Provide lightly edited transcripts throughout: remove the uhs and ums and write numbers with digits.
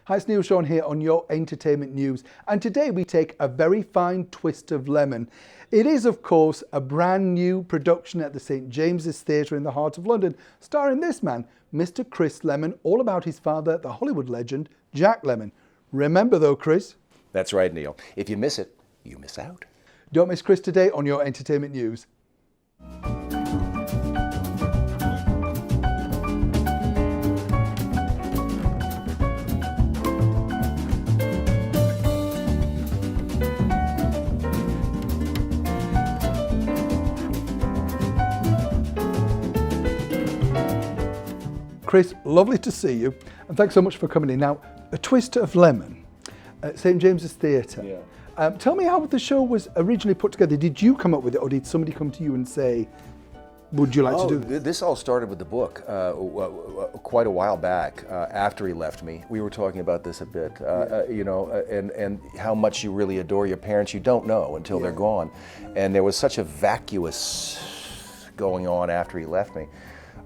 Hi, it's Neil Sean here on Your Entertainment News, and today we take a very fine twist of Lemmon. It is, of course, a brand new production at the St James's Theatre in the heart of London, starring this man, Mr. Chris Lemmon, all about his father, the Hollywood legend, Jack Lemmon. Remember though, Chris? That's right, Neil. If you miss it, you miss out. Don't miss Chris today on Your Entertainment News. Chris, lovely to see you, and thanks so much for coming in. Now, A Twist of Lemmon at St James's Theatre. Yeah. Tell me how the show was originally put together. Did you come up with it, or did somebody come to you and say, would you like to do this? This all started with the book quite a while back after he left me. We were talking about this a bit, you know, and how much you really adore your parents. You don't know until they're gone. And there was such a vacuous going on after he left me.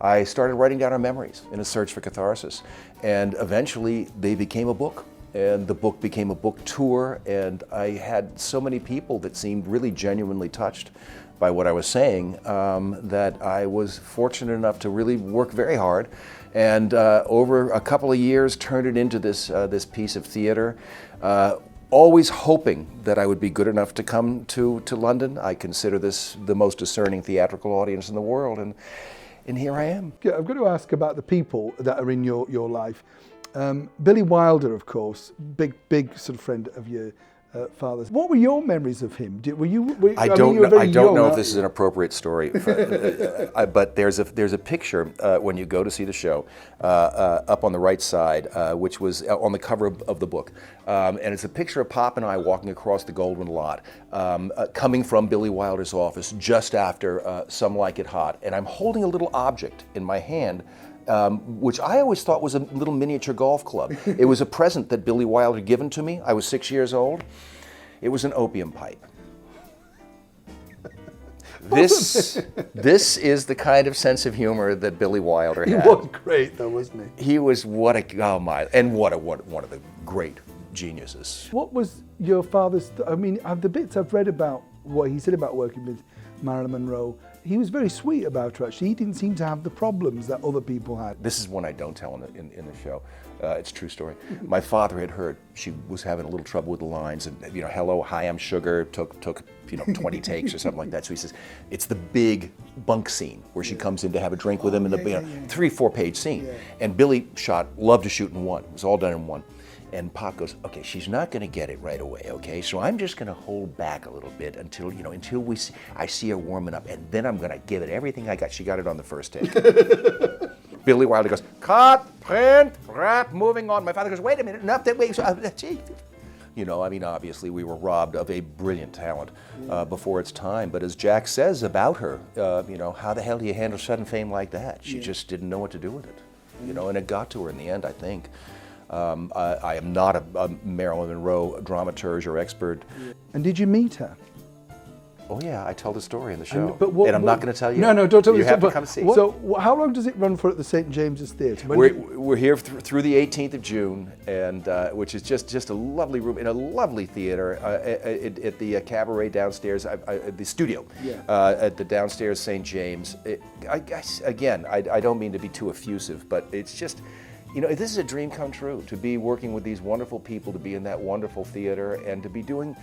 I started writing down our memories in a search for catharsis, and eventually they became a book, and the book became a book tour, and I had so many people that seemed really genuinely touched by what I was saying that I was fortunate enough to really work very hard, and over a couple of years turned it into this piece of theater. Always hoping that I would be good enough to come to London. I consider this the most discerning theatrical audience in the world, and here I am. Yeah, I've got to ask about the people that are in your life. Billy Wilder, of course, big sort of friend of your father's. What were your memories of him? I don't know if this is an appropriate story, but there's a picture when you go to see the show up on the right side, which was on the cover of the book, and it's a picture of Pop and I walking across the Goldwyn lot, coming from Billy Wilder's office just after Some Like It Hot, and I'm holding a little object in my hand. Which I always thought was a little miniature golf club. It was a present that Billy Wilder had given to me. I was 6 years old. It was an opium pipe. This is the kind of sense of humor that Billy Wilder had. He was great though, wasn't he? He was one of the great geniuses. What was your father's, I mean, the bits I've read about what he said about working with Marilyn Monroe, he was very sweet about her actually. He didn't seem to have the problems that other people had. This is one I don't tell in the show. It's a true story. My father had heard she was having a little trouble with the lines, and you know, hello, hi, I'm Sugar, took 20 takes or something like that. So he says, it's the big bunk scene where she comes in to have a drink with him in the 3-4 page scene. Yeah. And Billy loved to shoot in one. It was all done in one. And Pop goes, okay, she's not going to get it right away, okay? So I'm just going to hold back a little bit until I see her warming up, and then I'm going to give it everything I got. She got it on the first take. Billy Wilder goes, cut, print, wrap, moving on. My father goes, wait a minute, enough that way. You know, I mean, obviously we were robbed of a brilliant talent before its time. But as Jack says about her, you know, how the hell do you handle sudden fame like that? She just didn't know what to do with it. You know, and it got to her in the end, I think. I am not a Marilyn Monroe dramaturge or expert. And did you meet her? Oh yeah, I tell the story in the show, and I'm not going to tell you. No, don't tell me. You have to come see. So how long does it run for at the St James's Theatre? We're here through the 18th of June, and which is just a lovely room in a lovely theater at the cabaret downstairs, the studio at the downstairs St James. I don't mean to be too effusive, but it's just. You know, this is a dream come true, to be working with these wonderful people, to be in that wonderful theater, and to be doing,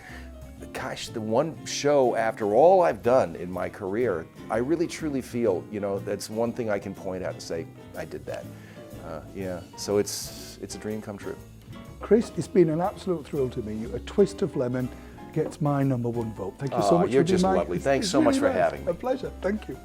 gosh, the one show after all I've done in my career. I really truly feel, you know, that's one thing I can point out and say, I did that. Yeah, so it's a dream come true. Chris, it's been an absolute thrill to me. A Twist of Lemmon gets my #1 vote. Thank you so much. You're just lovely. Thanks so much for having me. A pleasure. Thank you.